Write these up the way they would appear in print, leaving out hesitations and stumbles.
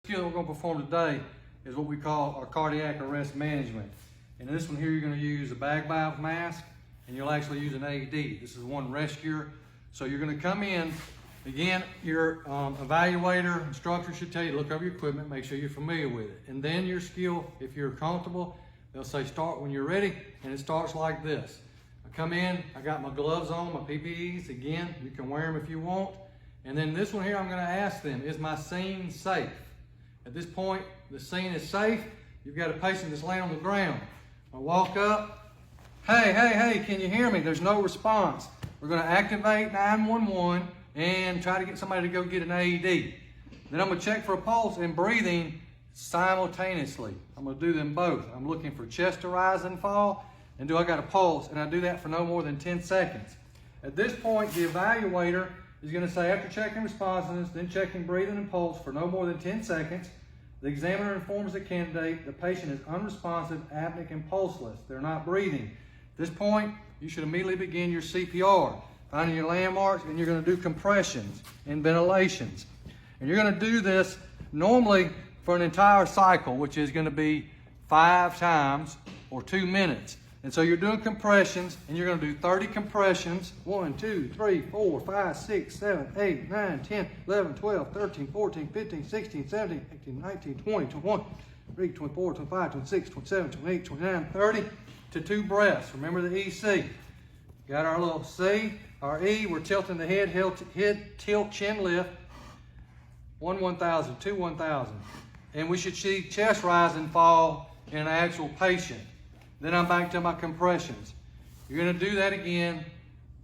skill we're going to perform today is what we call our cardiac arrest management. And in this one here, you're going to use a bag valve mask, and you'll actually use an AED. This is one rescuer. So you're going to come in. Again, your evaluator, instructor should tell you to look over your equipment, make sure you're familiar with it. And then your skill, if you're comfortable, they'll say start when you're ready, and it starts like this. I come in, I got my gloves on, my PPEs. Again, you can wear them if you want. And then this one here, I'm going to ask them, is my scene safe? At this point, the scene is safe. You've got a patient that's laying on the ground. I walk up, hey, can you hear me? There's no response. We're going to activate 911 and try to get somebody to go get an AED. Then I'm going to check for a pulse and breathing simultaneously. I'm going to do them both. I'm looking for chest to rise and fall, and do I got a pulse? And I do that for no more than 10 seconds. At this point, the evaluator is going to say, after checking responsiveness, then checking breathing and pulse for no more than 10 seconds, the examiner informs the candidate the patient is unresponsive, apneic, and pulseless. They're not breathing. At this point, you should immediately begin your CPR, finding your landmarks, and you're going to do compressions and ventilations. And you're going to do this normally for an entire cycle, which is going to be 5 times or 2 minutes. And so you're doing compressions, and you're going to do 30 compressions. 1, 2, 3, 4, 5, 6, 7, 8, 9, 10, 11, 12, 13, 14, 15, 16, 17, 18, 19, 20, 21, 23, 24, 25, 26, 27, 28, 29, 30 to 2 breaths. Remember the EC. Got our little C, our E, we're tilting the head, tilt, chin lift. 1 1,000, 2 1,000. And we should see chest rise and fall in an actual patient. Then I'm back to my compressions. You're going to do that again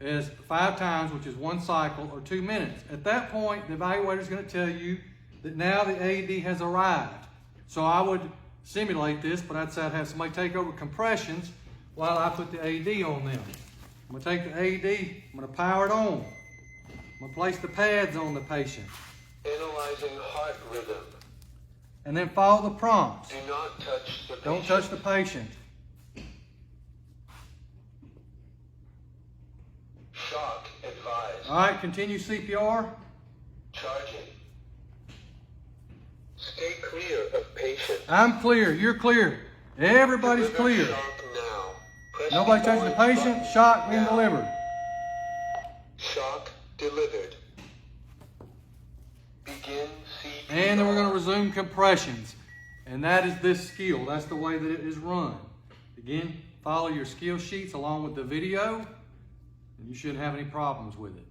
as 5 times, which is 1 cycle or 2 minutes. At that point, the evaluator is going to tell you that now the AED has arrived. So I would simulate this, but I'd say I'd have somebody take over compressions while I put the AED on them. I'm going to take the AED, I'm going to power it on. I'm going to place the pads on the patient. Analyzing heart rhythm. And then follow the prompts. Do not touch the patient. Don't touch the patient. Shock advised. All right, continue CPR. Charging. Stay clear of patient. I'm clear, you're clear. Everybody's Deliver clear. Shock now. Press Nobody touching the forward patient, button shock being now. delivered. Shock delivered. Begin CPR. And then we're going to resume compressions. And that is this skill. That's the way that it is run. Again, follow your skill sheets along with the video, and you shouldn't have any problems with it.